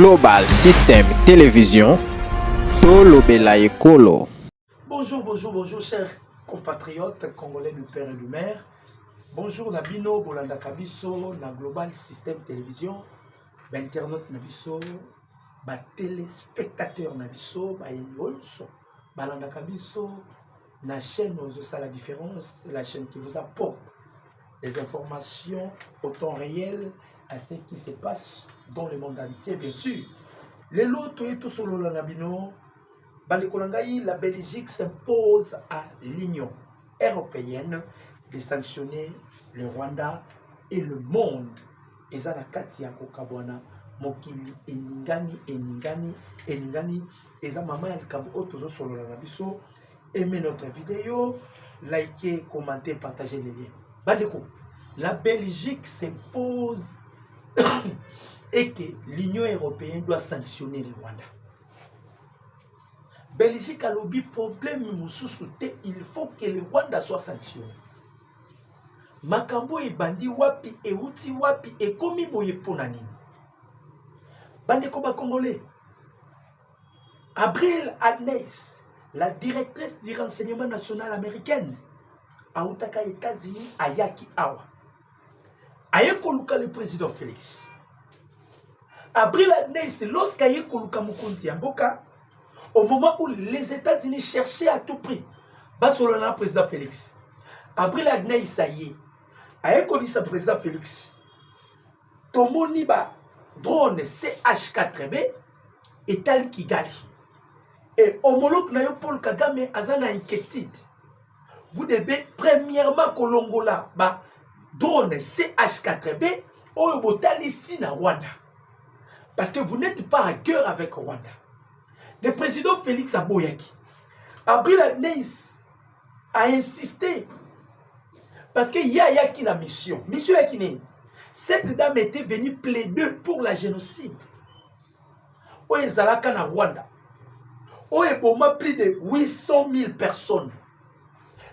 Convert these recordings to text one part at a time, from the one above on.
Global System Télévision, Tolobela Ekolo. Bonjour, chers compatriotes congolais du père et du mère. Bonjour Nabino, Bolanda Kabiso, na Global System Télévision, internaute Nabiso, téléspectateur Nabiso, Bolanda Kabiso, na chaîne Ozosa la différence, la chaîne qui vous apporte les informations au temps réel à ce qui se passe dans le monde entier, bien sûr. Les lots et tout solo la Nabino. La Belgique s'impose à l'Union européenne de sanctionner le Rwanda et le monde. Et ça na kati ya kokabwana mokili eningani. Et ça maman el kabo otozo solo la biso. Aimez notre vidéo, likez, commentez, partagez les liens. Bandeko, la Belgique s'impose et que l'Union européenne doit sanctionner le Rwanda. Belgique a lobby problème il faut que le Rwanda soit sanctionné. Makambo e bandi wapi e uti wapi e komi boye ponani. Bandeko ba congolais. Abril Adnes, la directrice du renseignement national américaine, a utaka États-Unis ayaki awa. Ayeko luka le président Félix. Abril Adnes, lorsqu'ayeko luka mukonzi ya mboka, au moment où les États-Unis cherchaient à tout prix, le président Félix, Abril Adnei Saye, a connu sa président Félix, Tomoni ba drone CH4B et Tali Kigali. Et homologue na yo Paul Kagame azana inquiétude. Vous devez premièrement kolongola ba drone CH4B ou botali ici na Rwanda. Parce que vous n'êtes pas en cœur avec Rwanda. Le président Félix Aboyaki, Abril Adneis a insisté parce qu'il y a qui la mission. Mission est qui. Cette dame était venue plaider pour la génocide. Au Zalaka na Rwanda. Au Eboma plus de 800 000 personnes.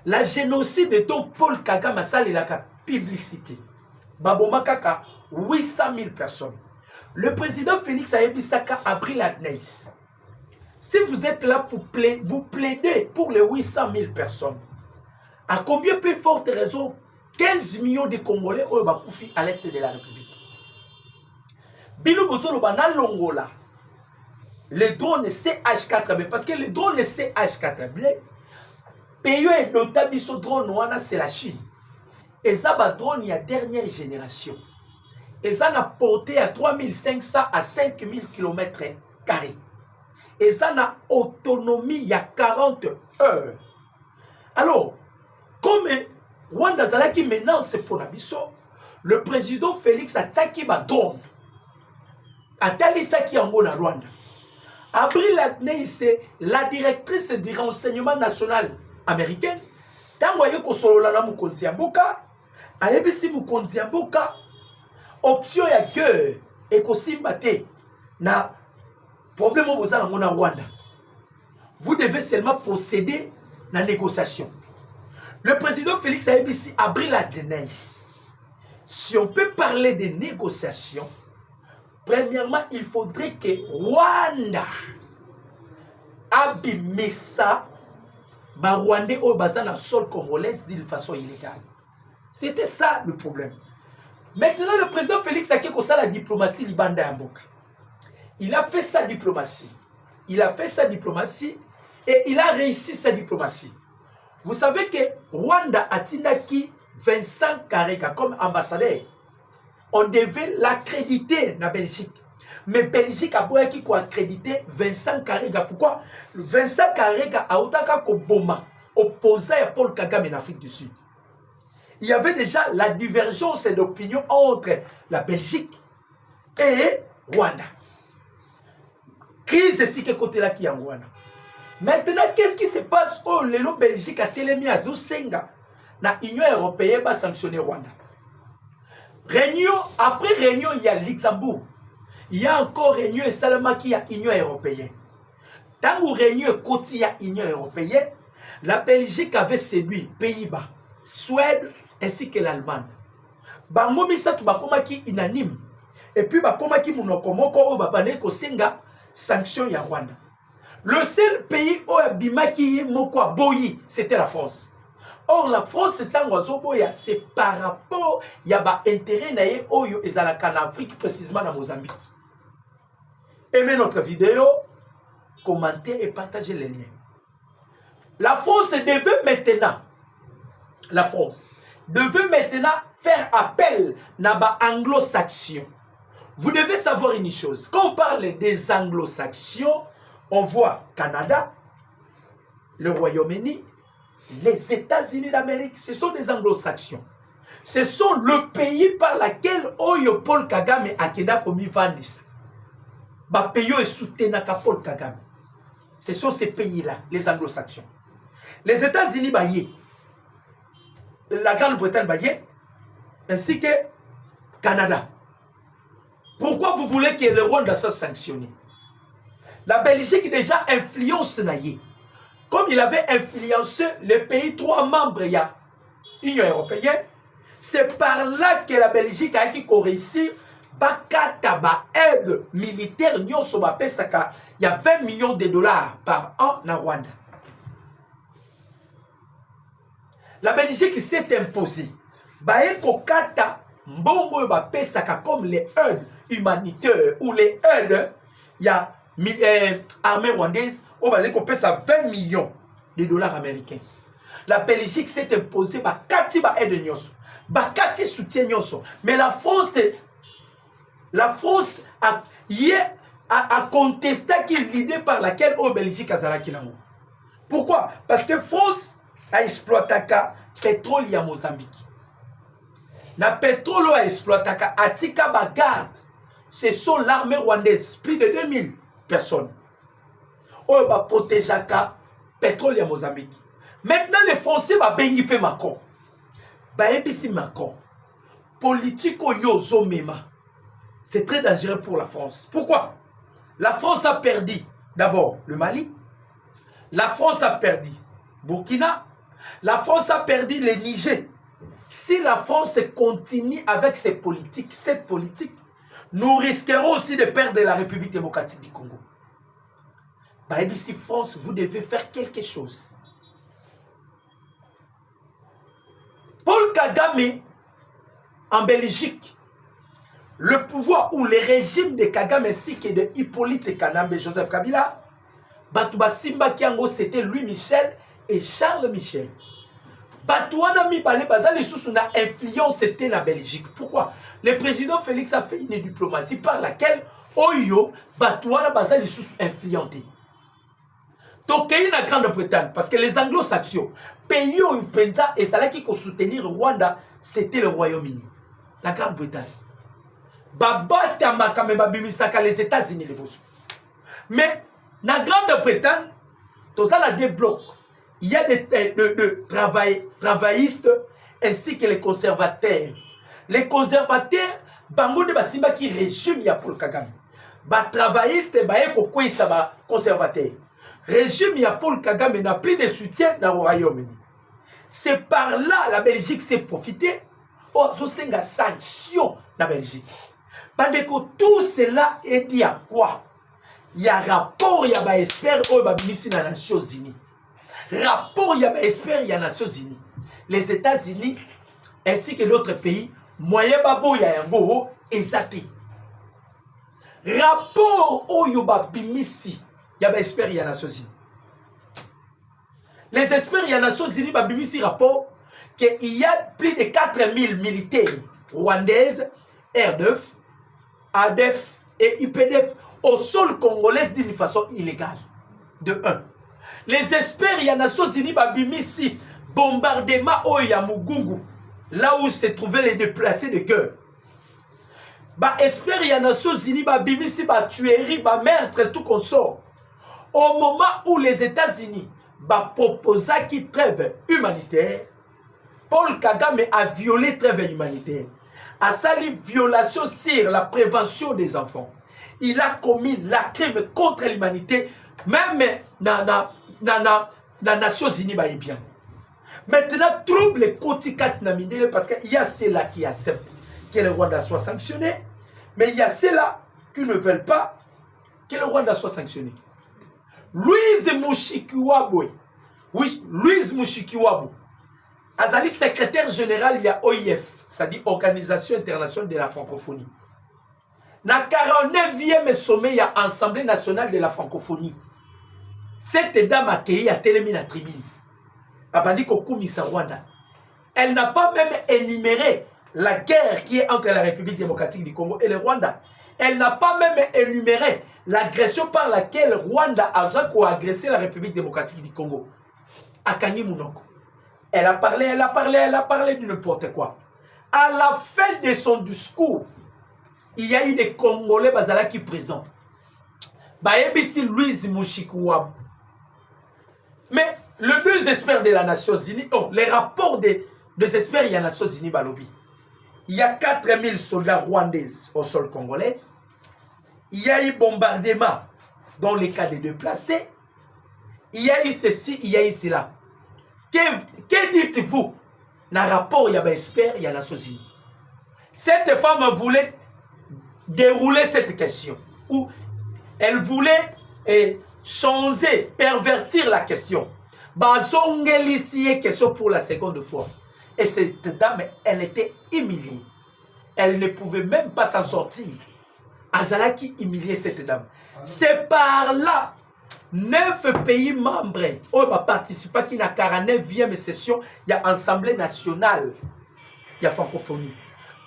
La génocide dont Paul Kagame a salé la publicité. Baboma Kaka 800 000 personnes. Le président Félix Ayebisaka Abril Adneis. Si vous êtes là pour vous plaider pour les 800 000 personnes, à combien plus forte raison 15 millions de Congolais au Bakoufi à l'est de la République. Bilou Bozolo Bana Longola, les drones CH4B, parce que les drones CH4B, pays et d'Otabiso drone wana c'est la Chine. Et ça va drone il y a dernière génération. Et ça n'a porté à 3500 à 5000 km². Et ça n'a autonomie il y a 40 heures. Alors, comme Rwanda Zalaki maintenant c'est pour Nabiso, le président Félix attaque ba drone. Atali Saki en na Rwanda. Abril Adnei c'est la directrice du renseignement national américain. Tango yeko solola na mukonzi ya mboka, ayebisi mukonzi ya mboka option ya guerre ekosimba te na problème au Rwanda. Vous devez seulement procéder à la négociation. Le président Félix Ayebisi Abril Adnei. Si on peut parler de négociation, premièrement, il faudrait que Rwanda abimissa Rwandais au bazan sol congolaise d'une façon illégale. C'était ça le problème. Maintenant, le président Félix a fait la diplomatie libanda ya mboka. Il a fait sa diplomatie. Et il a réussi sa diplomatie. Vous savez que Rwanda a tindaki Vincent Karega comme ambassadeur. On devait l'accréditer dans la Belgique. Mais Belgique a accrédité Vincent Karega. Pourquoi? Vincent Karega a otaka koboma opposé à Paul Kagame en Afrique du Sud. Il y avait déjà la divergence d'opinion entre la Belgique et Rwanda. Crise ici que côté là qui est en Rwanda. Maintenant, qu'est-ce qui se passe au Lélo Belgique a télémi à Zosenga? La Union européenne va sanctionner Rwanda. Réunion, après réunion, il y a Luxembourg. Il y a encore réunion et seulement qui y a Union européenne. Tant que réunion côté il y a Union européenne, la Belgique avait séduit Pays-Bas, Suède ainsi que l'Allemagne. Bango misatu bakoma qui inanime. et puis bakoma ki munoko moko o babane ko senga sanction ya Rwanda. Le seul pays où abimaki moko boyi, c'était la France. Or la France c'est un oiseau boya, c'est par rapport ya ba intérêt naie oyo ezalaka en Afrique, précisément dans Mozambique. Aimez notre vidéo, commentez et partagez les liens. La France devait maintenant faire appel à anglo-saxons. Vous devez savoir une chose. Quand on parle des anglo-saxons, on voit Canada, le Royaume-Uni, les États-Unis d'Amérique. Ce sont des anglo-saxons. Ce sont le pays par lequel Oyo Paul Kagame a commis Vandis. Ba pays est soutenu par Paul Kagame. Ce sont ces pays-là, les anglo-saxons. Les États-Unis, la Grande-Bretagne, ainsi que Canada. Pourquoi vous voulez que le Rwanda soit sanctionné? La Belgique déjà influence naïe. Comme il avait influencé les pays 3 membres, il y a l'Union européenne, c'est par là que la Belgique a réussi à aide militaire. Il y a 20 millions de dollars par an en Rwanda. La Belgique s'est imposée. Comme les aides humanitaires ou les aides, il y a l'armée rwandaise, on va dire qu'on paie ça 20 millions de dollars américains. La Belgique s'est imposée, aide nyoso, soutien nyoso. Mais la France a contesté l'idée par laquelle la Belgique a zalaki nango. Pourquoi? Parce que France a exploité le pétrole à Mozambique. Le pétrole a exploité Atika Bagarde. Ce sont l'armée rwandaise, plus de 2000 personnes. On va protéger le pétrole à Mozambique. Maintenant, les Français vont bénir Macron. Macron. Politique yozo mema. C'est très dangereux pour la France. Pourquoi? La France a perdu d'abord le Mali. La France a perdu Burkina. La France a perdu le Niger. Si la France continue avec cette politique, nous risquerons aussi de perdre la République démocratique du Congo. Ici, France, vous devez faire quelque chose. Paul Kagame, en Belgique, le pouvoir ou le régime de Kagame ainsi que de Hippolyte Kanambe et Joseph Kabila, Batouba Simba Kiango, c'était Louis Michel et Charles Michel. Batouana Mibale Bazali sous une influence c'était la Belgique. Pourquoi? Le président Félix a fait une diplomatie par laquelle Oyo Batouana Bazali sous influenté. Donc il y a une Grande-Bretagne parce que les anglo-saxons, pays où Penza et ça qui soutenir Rwanda, c'était le Royaume-Uni, la Grande-Bretagne. Babata Makame Babimisaka les États-Unis les boss. Mais la Grande-Bretagne, tout ça la débloque. Il y a des travaillistes ainsi que les conservateurs. Les conservateurs, bango de basimba qui régime ya Paul Kagame. Ba travaillistes ba eko ça ba conservateur. Régime ya Paul Kagame n'a plus de soutien dans le Royaume-Uni. C'est par là la Belgique s'est profitée. Oh, c'est une sanction la Belgique. Bandeko tout cela est dit à quoi? Il y a rapport, il y a ba expert au babimisi na Nations Unies. Rapport, il y a expert, il y a Nations Unies. Les États-Unis ainsi que d'autres pays, moyen babo il y a yango exacté. Rapport au yoba bimisi, il y a expert, il y a Nations Unies. Les experts, il y a Nations Unies, babimisi rapport qu'il y a plus de 4000 militaires rwandaises, RDF, ADF et IPDF au sol congolais d'une façon illégale. De 1. Les experts, il y a Nations Unies, babimisi, bombardement au Yamugungu, là où se trouvaient les déplacés de guerre. Experts, il y a Nations Unies, babimisi, tuerie, meurtre, tout consort. Au moment où les États-Unis proposaient qu'ils trêve humanitaire, Paul Kagame a violé trêve humanitaire. A sali violation sur la prévention des enfants. Il a commis la crime contre l'humanité, même dans les Nations Unies. Bien. Maintenant, trouble les Kotikat Namidele parce qu'il y a ceux-là qui acceptent que le Rwanda soit sanctionné. Mais il y a ceux-là qui ne veulent pas que le Rwanda soit sanctionné. Louise Mushikiwabo, oui, Louise Mushikiwabo, Azali secrétaire général, il y a OIF, c'est-à-dire Organisation internationale de la francophonie. Dans le 49e sommet, il y a Assemblée nationale de la francophonie. Cette dame accueillie à Télémine à tribune. Abandi Kokumisa Rwanda. Elle n'a pas même énuméré la guerre qui est entre la République démocratique du Congo et le Rwanda. Elle n'a pas même énuméré l'agression par laquelle le Rwanda a agressé la République démocratique du Congo. Akangi Mounoko. Elle a parlé de n'importe quoi. À la fin de son discours, il y a eu des Congolais qui présents. Baebisi Louise Mushikiwabo. Mais le deux experts de la Nations Unies, les rapports des experts de la Nations Unies, Balobi. Il y a 4000 soldats rwandais au sol congolais. Il y a eu bombardement dans les cas des déplacés. Il y a eu ceci, il y a eu cela. Que dites-vous dans le rapport, il y a des experts, il y a la Nations Unies. Cette femme voulait dérouler cette question. Ou elle voulait changer, pervertir la question. Bazongelisie question pour la seconde fois. Et cette dame, elle était humiliée. Elle ne pouvait même pas s'en sortir. Azalaki humiliait cette dame. C'est par là, 9 pays membres ont participé à la 49e session, il y a Assemblée nationale, il y a francophonie.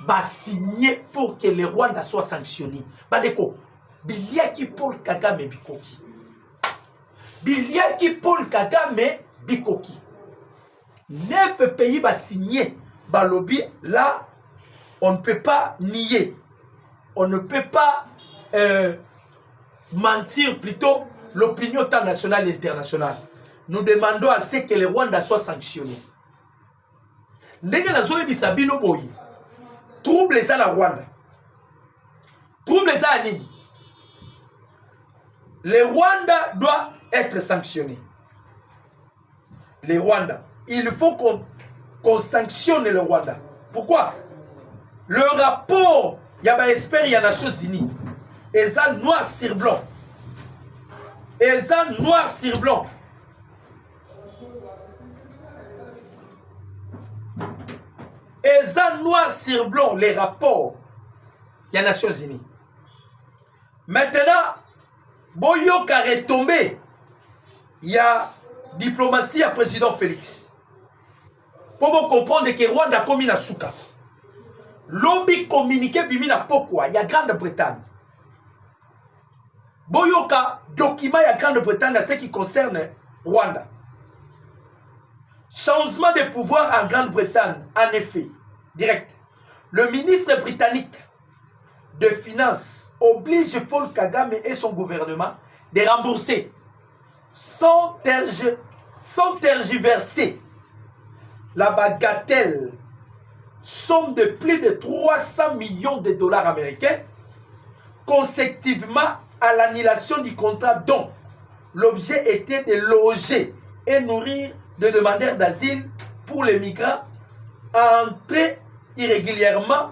Va signer pour que le Rwanda soit sanctionné. Badeko, Biliaki Paul Kagame Bikoki. Biliaki Paul Kagame Bikoki. 9 pays va signer. Balobi, là, on ne peut pas nier. On ne peut pas mentir plutôt l'opinion nationale et internationale. Nous demandons à ce que le Rwanda soit sanctionné. Ndenge nazoye bisabino boyi. Trouble les à la Rwanda. Trouble les à Nini. Le Rwanda doit être sanctionné. Le Rwanda. Il faut qu'on sanctionne le Rwanda. Pourquoi? Le rapport, il y a des experts, il y a les Nations Unies. Et ça, noir sur blanc. Et ça, noir sur blanc. Et ça, noir sur blanc, les rapports, il y a les Nations Unies. Maintenant, Boyoka est retombé. Il y a diplomatie à président Félix. Pour vous comprendre que Rwanda a commis la souka. Lobby communiqué bimina pourquoi il y a Grande-Bretagne. Boyoka document il y a Grande-Bretagne à ce qui concerne Rwanda. Changement de pouvoir en Grande-Bretagne, en effet, direct. Le ministre britannique de Finances oblige Paul Kagame et son gouvernement de rembourser sans tergiverser la bagatelle somme de plus de 300 millions de dollars américains consécutivement à l'annulation du contrat dont l'objet était de loger et nourrir des demandeurs d'asile pour les migrants entrés irrégulièrement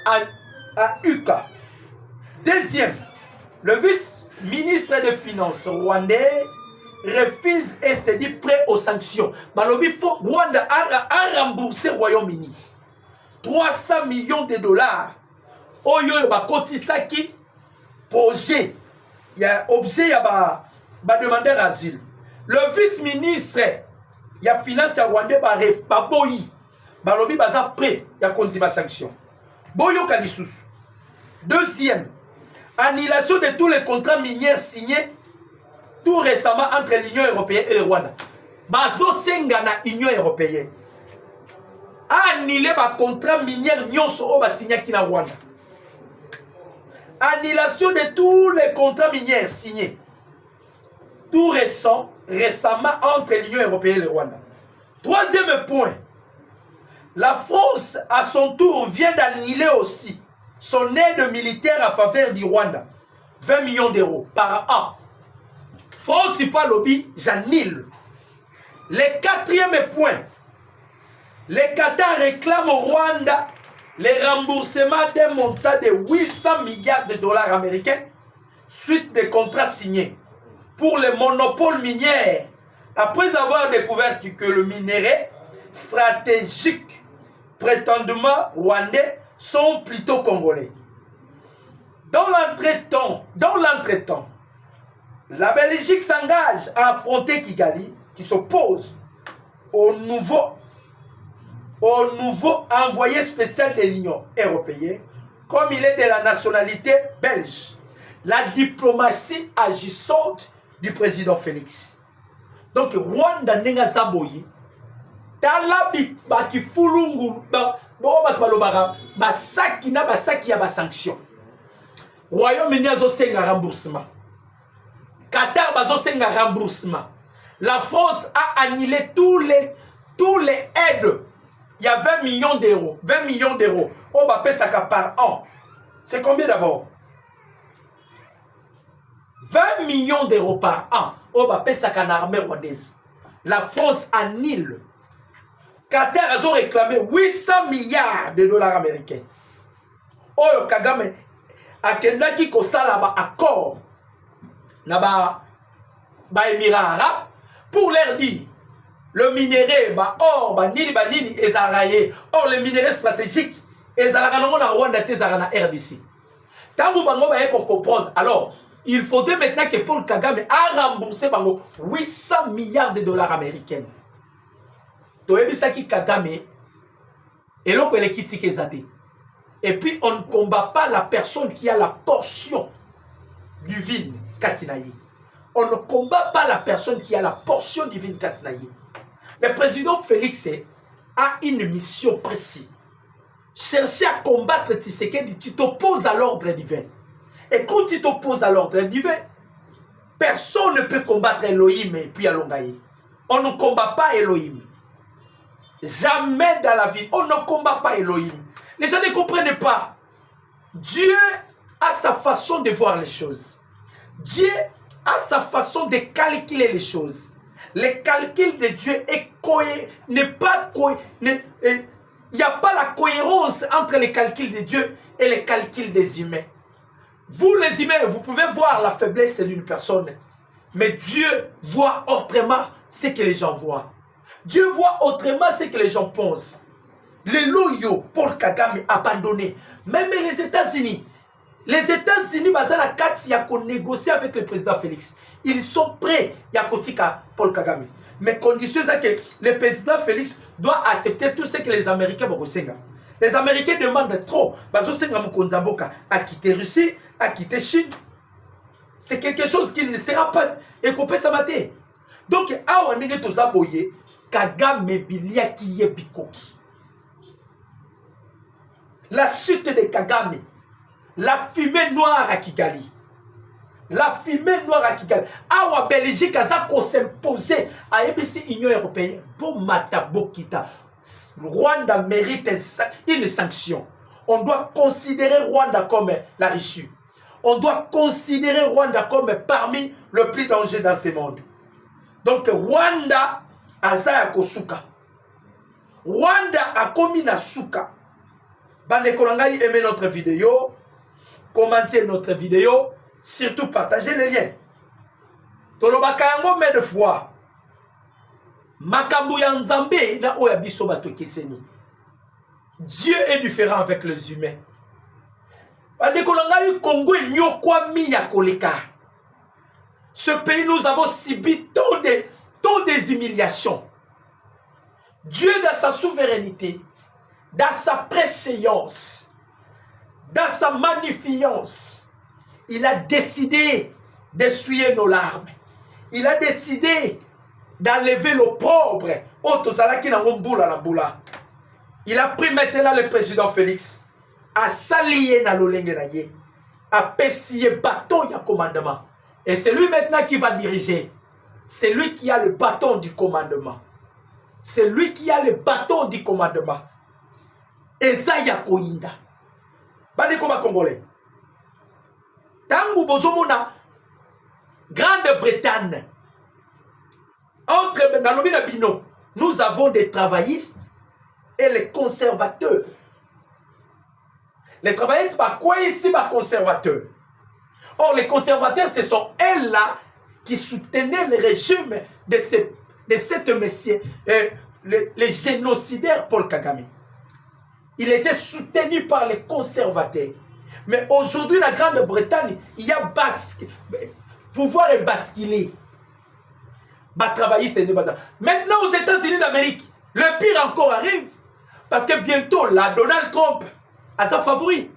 à UCA. Deuxième, le vice-ministre des Finances rwandais refuse et se dit prêt aux sanctions. Balobi faut Rwanda a remboursé au Royaume-Uni 300 millions de dollars. Oyo ba kotisaki projet. Il y a objet, il y a ba demandeur d'asile. Le vice-ministre il y a finance rwandais ba boyi. Balobi baza prêt il y a continuer sanction. Boyo kalisusu. Deuxième, annulation de tous les contrats miniers signés tout récemment entre l'Union européenne et le Rwanda. Bazo senga na Union européenne. Annulé le contrat minier nyonso o ba signé ki na Rwanda. Annulation de tous les contrats miniers signés tout récemment entre l'Union européenne et le Rwanda. Troisième point, la France à son tour vient d'annuler aussi son aide militaire à faveur du Rwanda. 20 millions d'euros par an. France pas lobby, j'annule. Le quatrième point, les Qatar réclament au Rwanda le remboursement d'un montant de 800 milliards de dollars américains suite des contrats signés pour le monopole minier après avoir découvert que le minerai stratégique prétendument rwandais sont plutôt congolais. Dans l'entretemps, la Belgique s'engage à affronter Kigali qui s'oppose au nouveau envoyé spécial de l'Union européenne, comme il est de la nationalité belge. La diplomatie agissante du président Félix. Donc, Rwanda nenga zaboyi, talabi bakifulungu, basaki na basaki ya basanction. Royaume-Uni azosenga remboursement. Qatar bazosenga remboursement. La France a annulé tous les aides. Il y a 20 millions d'euros. 20 millions d'euros. On va payer ça par an. C'est combien d'abord? 20 millions d'euros par an. On va payer ça qu'en armée rwandaise. La France annule. Qatar a réclamé 800 milliards de dollars américains. Oyo Kagame akendaki kosala ba accord na ba Émirats arabes pour leur dire le minerai ba or ba nini ezaraye. Or le minerai stratégique ezalaka nango na Rwanda te ezalaka na RDC. Tango bango ba pour comprendre. Alors, il faudrait maintenant que Paul Kagame a remboursé bango 800 milliards de dollars américains. Toyebisaki Kagame eloko elekitike ezate. Et puis on ne combat pas la personne qui a la portion divine Katinaye. On ne combat pas la personne qui a la portion divine Katinaye. Le président Félix a une mission précise. Chercher à combattre Tshisekedi, tu t'opposes à l'ordre divin. Et quand tu t'opposes à l'ordre divin, personne ne peut combattre Elohim et puis Alongaye. On ne combat pas Elohim. Jamais dans la vie, on ne combat pas Elohim. Les gens ne comprennent pas. Dieu a sa façon de voir les choses. Dieu a sa façon de calculer les choses. Le calcul de Dieu n'est pas cohérent. Il n'y a pas la cohérence entre les calculs de Dieu et les calculs des humains. Vous les humains, vous pouvez voir la faiblesse d'une personne. Mais Dieu voit autrement ce que les gens voient. Dieu voit autrement ce que les gens pensent. Les loyaux, Paul Kagame abandonné. Même les États-Unis. Les États-Unis, il a négocié avec le président Félix. Ils sont prêts à Paul Kagame. Mais condition c'est que le président Félix doit accepter tout ce que les Américains vont faire. Les Américains demandent trop. À quitter Russie, à quitter Chine. C'est quelque chose qui ne sera pas écopé sa matin. Donc, awa ndenge tozaboye, Kagame bilia qui est bikoki. La chute de Kagame, la fumée noire à Kigali. La fumée noire à Kigali. Awa Belgique a s'imposer à ABC Union Européenne. Pour Matabokita, Rwanda mérite une sanction. On doit considérer Rwanda comme la Russie. On doit considérer Rwanda comme parmi le plus dangereux dans ce monde. Donc Rwanda a Kosuka. Rwanda a commis na suka. Bande Kolangai, aimez notre vidéo, commentez notre vidéo, surtout partagez les liens. Tolobakango mais de foi. Makambu ya Nzambe na oya biso bato keseni. Dieu est différent avec les humains. Bande Kolangai Congo et Nyokwami ya koleka. Ce pays nous avons subi tant des humiliations. Dieu dans sa souveraineté, dans sa préséance, dans sa magnificence, il a décidé d'essuyer nos larmes. Il a décidé d'enlever l'opprobre. Il a pris maintenant le président Félix à s'allier dans l'Olengeraye, à pessier bâton de commandement. Et c'est lui maintenant qui va diriger. C'est lui qui a le bâton du commandement. C'est lui qui a le bâton du commandement. Et ça y a koinda. Bande koma congolais. Tangu bozomona Grande-Bretagne. Entre Nalobi et Bino, nous avons des travaillistes et les conservateurs. Les travaillistes, par quoi ici, par conservateurs? Or, les conservateurs, ce sont eux-là qui soutenaient le régime de cet monsieur, le génocidaire Paul Kagame. Il était soutenu par les conservateurs. Mais aujourd'hui, la Grande-Bretagne, il y a pouvoir est basculé. Travailliste et maintenant, aux États-Unis d'Amérique, le pire encore arrive. Parce que bientôt, là, Donald Trump a sa favori.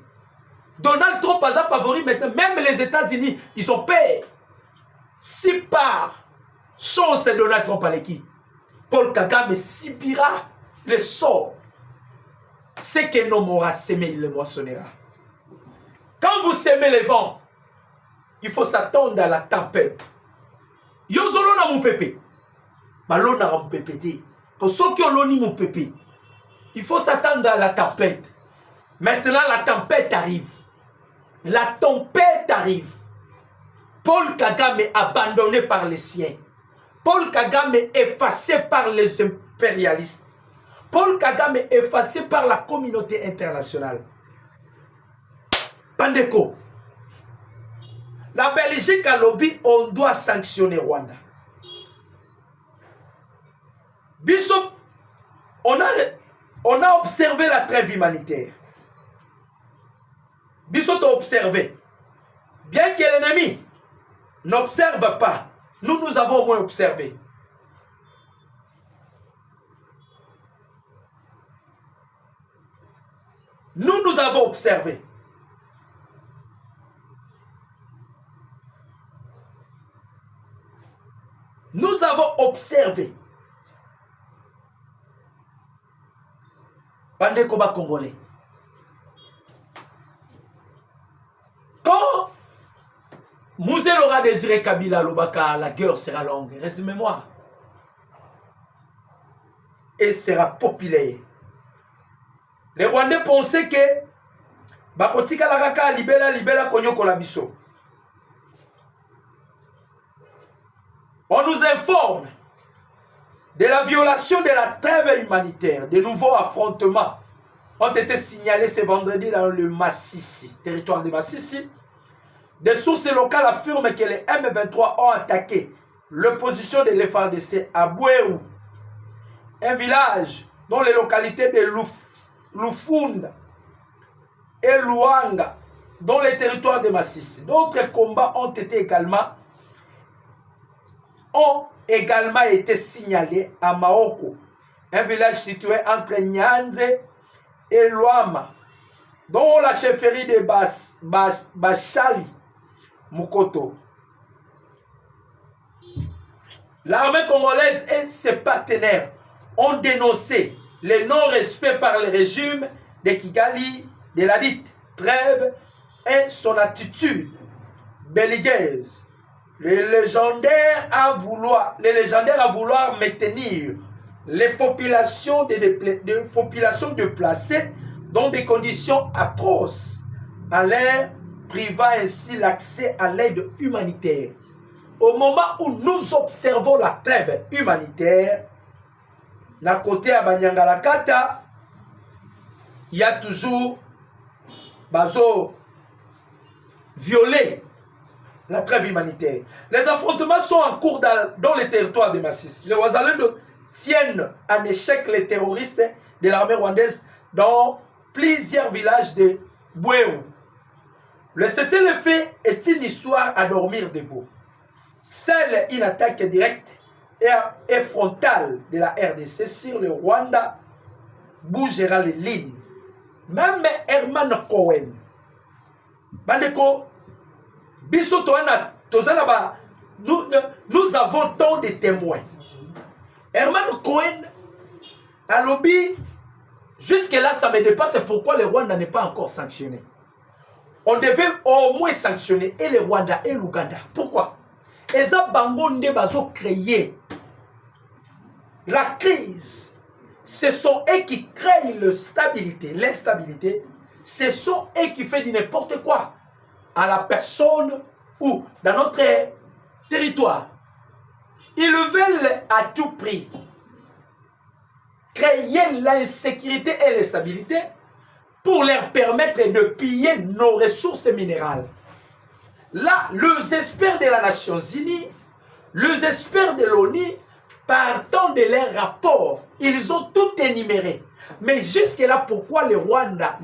Donald Trump a sa favori maintenant. Même les États-Unis, ils ont peur. Si par chance Donald Trump à l'équipe, Paul Kagame subira le sort. Ce que l'homme aura semé, il le moissonnera. Quand vous semez le vent, il faut s'attendre à la tempête. Yozolo na mon pépé. Ballon na mon pépé. Pour ceux qui ont mon pépé, il faut s'attendre à la tempête. Maintenant, la tempête arrive. La tempête arrive. Paul Kagame est abandonné par les siens. Paul Kagame est effacé par les impérialistes. Paul Kagame est effacé par la communauté internationale. Pandeko. La Belgique a lobby, on doit sanctionner Rwanda. Bishop, on a observé la trêve humanitaire. Bishop a observé. Bien que l'ennemi n'observe pas, nous avons au moins observé. Nous avons observé. Nous avons observé. Bandé Koba Congolais. Quand Mouzel aura désiré Kabila Lobaka, la guerre sera longue. Résumez-moi. Et sera populaire. Les Rwandais pensaient que Bakotika Laraka libera Konyoko Labiso. On nous informe de la violation de la trêve humanitaire. De nouveaux affrontements ont été signalés ce vendredi dans le Massissi, territoire de Massissi. Des sources locales affirment que les M23 ont attaqué l'opposition de l'FARDC à Bouérou, un village dont les localités de Lufunda et Luanga, dans les territoires de Massissi. D'autres combats ont également été signalés à Maoko, un village situé entre Nyanze et Luama, dont la chefferie de Bachali Mukoto. L'armée congolaise et ses partenaires ont dénoncé le non-respect par le régime de Kigali de la dite trêve et son attitude belliqueuse. Les légendaires à vouloir maintenir les populations déplacées dans des conditions atroces, en leur privant ainsi l'accès à l'aide humanitaire. Au moment où nous observons la trêve humanitaire, à côté à Banyangalakata, il y a toujours violé la trêve humanitaire. Les affrontements sont en cours dans les territoires de Massis. Les Wazalendo tiennent en échec les terroristes de l'armée rwandaise dans plusieurs villages de Bouérou. Le cessez-le-feu est une histoire à dormir debout. Seule une attaque directe et frontale de la RDC sur le Rwanda bougera les lignes. Même Herman Cohen, Bandeko, nous avons tant de témoins. Herman Cohen a lobby, jusque-là ça me dépasse pourquoi le Rwanda n'est pas encore sanctionné. On devait au moins sanctionner et le Rwanda et l'Ouganda. Pourquoi? Eza Bangonde bazo créer la crise. Ce sont eux qui créent l'instabilité. Ce sont eux qui font du n'importe quoi à la personne ou dans notre territoire. Ils veulent à tout prix créer l'insécurité et l'instabilité pour leur permettre de piller nos ressources minérales. Là, les experts de la Nations Unies, les experts de l'ONU, partant de leurs rapports, ils ont tout énuméré. Mais jusque-là, pourquoi le Rwanda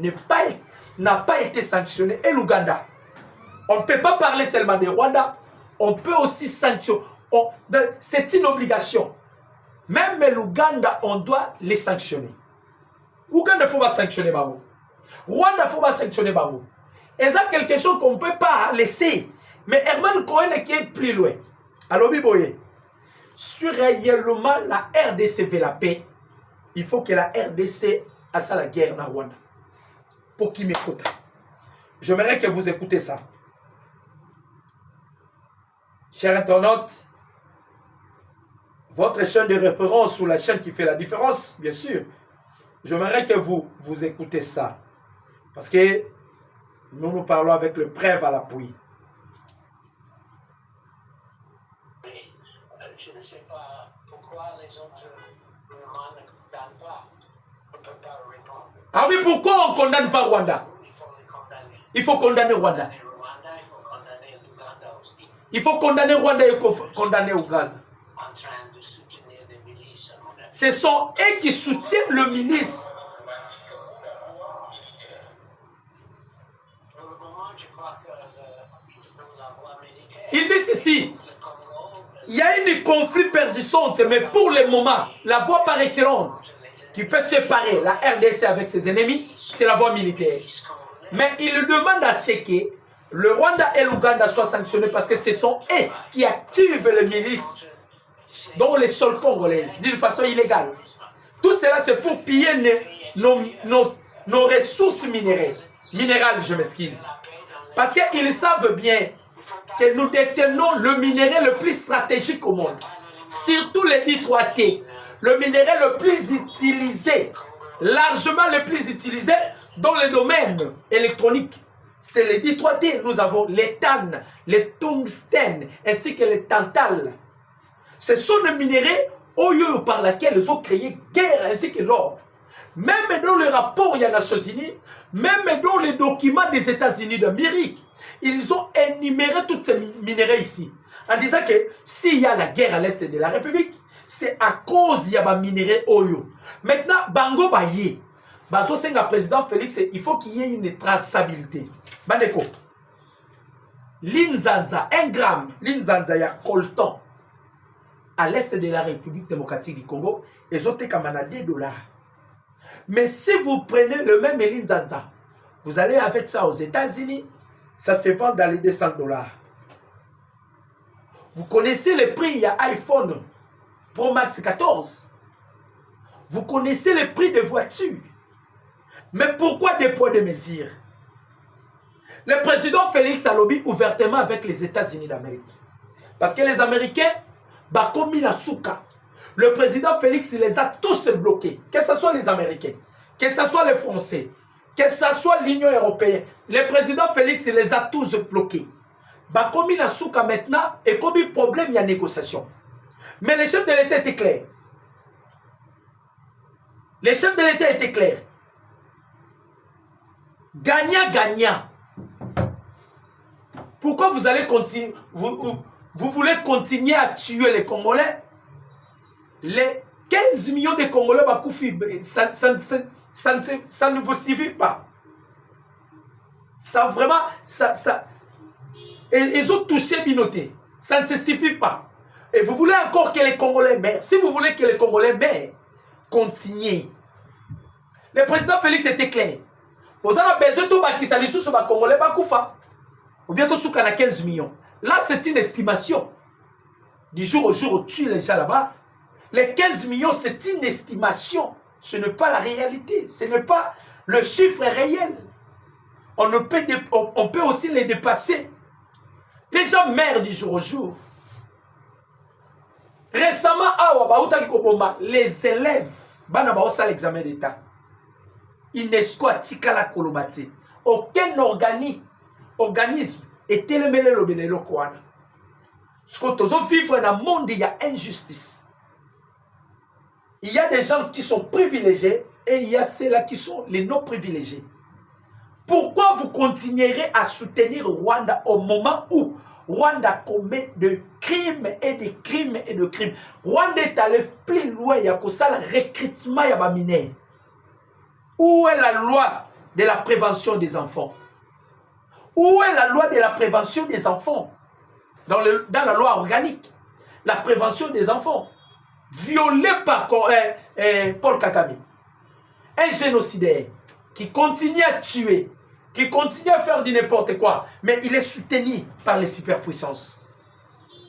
n'a pas été sanctionné et l'Ouganda? On ne peut pas parler seulement du Rwanda, on peut aussi sanctionner. C'est une obligation. Même l'Ouganda, on doit les sanctionner. Ouganda, il faut pas sanctionner Bango. Rwanda, il faut pas sanctionner Bango. Et ça, quelque chose qu'on ne peut pas laisser. Mais Herman Cohen qui est plus loin. Alors, Biboye, sur réellement la RDC veut la paix, il faut que la RDC fasse la guerre dans Rwanda. Pour qui m'écoute. J'aimerais que vous écoutez ça. Chers internautes, votre chaîne de référence ou la chaîne qui fait la différence, bien sûr, j'aimerais que vous écoutez ça. Parce que nous parlons avec le preuve à l'appui. Je ne sais pas pourquoi les autres gouvernements ne condamnent pas. On ne peut pas répondre. Ah oui, pourquoi on ne condamne pas Rwanda? Il faut les condamner. Il faut condamner Rwanda. Il faut condamner l'Ouganda aussi. Il faut condamner Rwanda et condamner Ouganda. En train de soutenir les milices. Ce sont eux qui soutiennent le milice. Pour le moment, je crois que la voie militaire. Il dit ceci. Il y a une conflit persistante, mais pour le moment, la voie par excellence qui peut séparer la RDC avec ses ennemis, c'est la voie militaire. Mais il demande à ce que le Rwanda et l'Ouganda soient sanctionnés parce que ce sont eux qui activent les milices dans les sols congolaises d'une façon illégale. Tout cela, c'est pour piller nos ressources minérales, je m'excuse. Parce qu'ils savent bien que nous détenons le minerai le plus stratégique au monde. Surtout les D3T. Le minerai le plus utilisé, largement le plus utilisé dans le domaine électronique. C'est les D3T. Nous avons l'éthane, le tungstène, ainsi que le tantal. Ce sont des minéraux par lesquels ils ont créé guerre, ainsi que l'or. Même dans le rapport des Nations Unies, même dans les documents des États-Unis d'Amérique, ils ont énuméré tous ces minéraux ici. En disant que s'il y a la guerre à l'est de la République, c'est à cause il y a des minéraux Oyo. Maintenant, Bango Baye, Bazo Senga président Félix, il faut qu'il y ait une traçabilité. Bandeko, l'Inzanza, 1 gramme, l'Inzanza, il y a coltan à l'est de la République démocratique du Congo, ils ont été comme $2. Mais si vous prenez le même l'Inzanza, vous allez avec ça aux États-Unis, ça se vend dans les $200. Vous connaissez le prix, il y a iPhone Pro Max 14. Vous connaissez le prix des voitures. Mais pourquoi des poids de mesure? Le président Félix a lobby ouvertement avec les États-Unis d'Amérique. Parce que les Américains, Bakomi Nasuka, le président Félix, il les a tous bloqués. Que ce soit les Américains, que ce soit les Français, que ce soit l'Union européenne. Le président Félix, il les a tous bloqués. Bakomi Nasuka maintenant, et comme il y a problème, il y a négociation. Mais les chefs de l'État étaient clairs. Les chefs de l'État étaient clairs. Gagnant-gagnant. Pourquoi vous allez continuer, vous voulez continuer à tuer les Congolais? Les 15 millions de Congolais, ça ne vous suffit pas. Ça vraiment, ils ont touché Binoté. Ça ne se suffit pas. Et vous voulez encore que les Congolais meurent. Si vous voulez que les Congolais meurent, continuez. Le président Félix était clair. Vous avez besoin de tout qui s'allie sur les Congolais, ou bientôt sous 15 millions. Là, c'est une estimation. Du jour au jour, on tue les gens là-bas. Les 15 millions, c'est une estimation. Ce n'est pas la réalité. Ce n'est pas le chiffre réel. On peut aussi les dépasser. Les gens meurent du jour au jour. Récemment, les élèves, l'examen d'État. UNESCO Tikala Kolobate. Aucun organisme est élevé le Benelo Kwana. Parce que nous vivons dans un monde où il y a injustice. Il y a des gens qui sont privilégiés et il y a ceux-là qui sont les non privilégiés. Pourquoi vous continuerez à soutenir Rwanda au moment où Rwanda commet de crimes et de crimes et de crimes? Rwanda est allé plus loin, il y a que ça, le recrutement, il y a miné. Où est la loi de la prévention des enfants? Où est la loi de la prévention des enfants? Dans la loi organique, la prévention des enfants, violée par Paul Kagame, un génocidaire qui continue à tuer, qui continue à faire du n'importe quoi, mais il est soutenu par les superpuissances.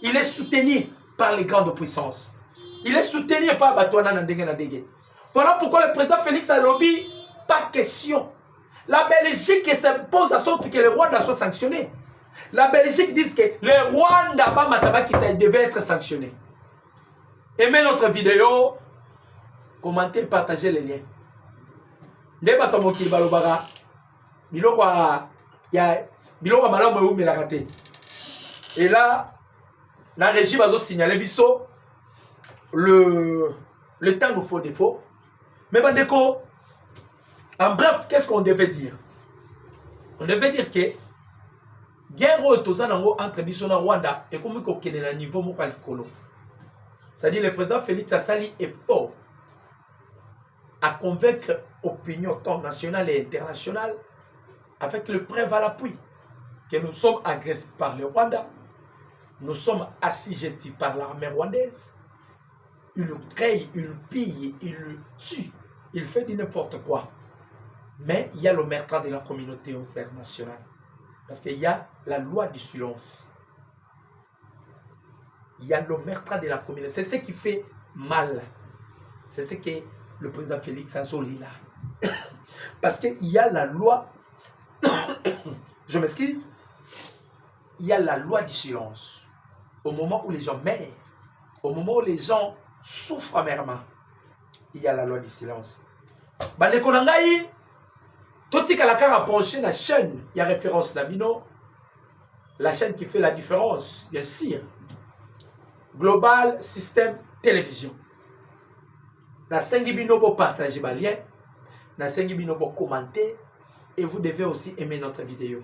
Il est soutenu par les grandes puissances. Il est soutenu par Batouana Nandenge Nandenge. Voilà pourquoi le président Félix a lobby, pas question. La Belgique s'impose à sorte que le Rwanda soit sanctionné. La Belgique dit que le Rwanda devait être sanctionné. Aimez notre vidéo, commentez, partagez les liens. Et là, la régie va signaler biso le temps nous faut défaut. Mais bandeko, en bref, qu'est-ce qu'on devait dire? On devait dire que guerre entre biso na Rwanda et comme ko kene na niveau moko likolo. C'est-à-dire le président Félix Assali est fort à convaincre l'opinion nationale et internationale avec le preuve à l'appui que nous sommes agressés par le Rwanda, nous sommes assujettis par l'armée rwandaise, il le crée, il le pille, il le tue, il fait du n'importe quoi. Mais il y a le meurtre de la communauté internationale. Parce qu'il y a la loi du silence. Il y a le meurtre de la communauté. C'est ce qui fait mal. C'est ce que le président Félix a zoli là. Parce qu'il y a la loi, je m'excuse, il y a la loi du silence. Au moment où les gens meurent, au moment où les gens souffrent amèrement, il y a la loi du silence. Balekonangaï, tout ce qu'on a penché la chaîne, il y a référence Nabino, la chaîne qui fait la différence, bien sûr. Global System Télévision. La 5 bino pour partager le lien, la 5 bino pour commenter, et vous devez aussi aimer notre vidéo.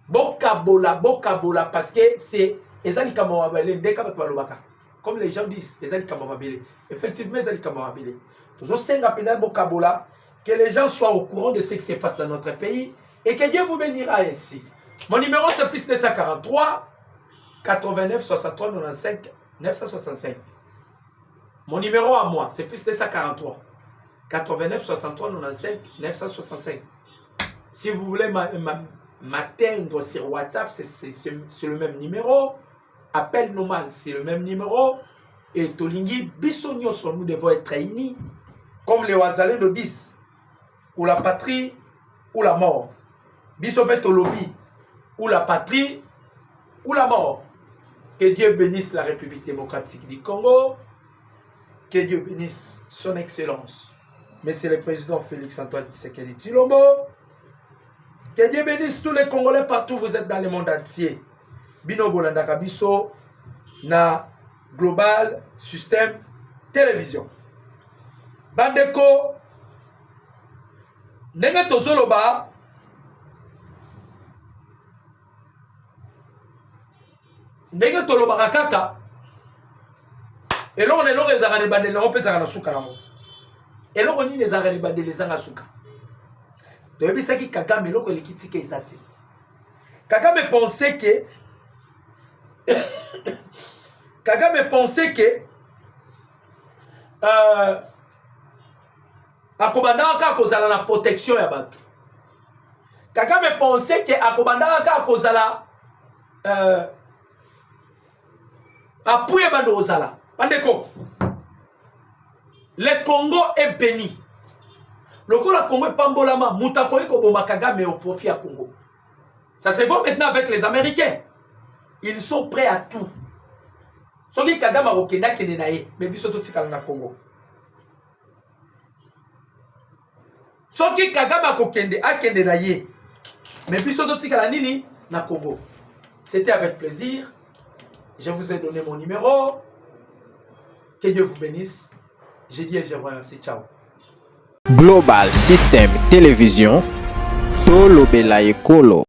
Bokabola, parce que c'est Ezali Kamawabele, comme les gens disent, Ezali Kamawabele. Effectivement, Ezali Kamawabele. Toujours 5 Bokabola, que les gens soient au courant de ce qui se passe dans notre pays et que Dieu vous bénira ainsi. Mon numéro c'est plus 943 89 63 95 965. Mon numéro à moi c'est plus 943 89 63 95 965. Si vous voulez m'atteindre sur WhatsApp, c'est le même numéro. Appel normal, c'est le même numéro. Et Tolingi, Bissonio, nous devons être réunis comme les Wazalais nous disent. Ou la patrie, ou la mort. Bissobet au lobby, ou la patrie, ou la mort. Que Dieu bénisse la République démocratique du Congo. Que Dieu bénisse son Excellence, Monsieur le Président Félix Antoine Tshisekedi Tshilombo. Que Dieu bénisse tous les Congolais partout où vous êtes dans le monde entier. Bino Bolanda Kabiso, na Global System Télévision. Bandeko, ndenge tozoloba ndenge tolobaka kaka eloko neloko ezaka ne bandele nango pesaka na suka nango eloko nini ezaka ne bandele ezanga suka toyebisaki Kagame eloko eleki tika eza te. Kagame pensait que akobandaka kaka kozala na protection ya bato. Kagame pensait que akobandaka kaka kozala appui bando ozala. Bandeko, le Congo est béni. Le Congo est pambolama, mutakoyi koboma Kagame au profit à Congo. Ça se voit maintenant avec les Américains. Ils sont prêts à tout. Soki Kagame a okenda kende na ye, mais biso to tikala na Congo. Soki Kagame a kokende akende na ye, mais biso to tikala nini na Congo. C'était avec plaisir. Je vous ai donné mon numéro. Que Dieu vous bénisse. J'ai dit et je vous remercie. Ciao. Global System Télévision, tolobela ekolo.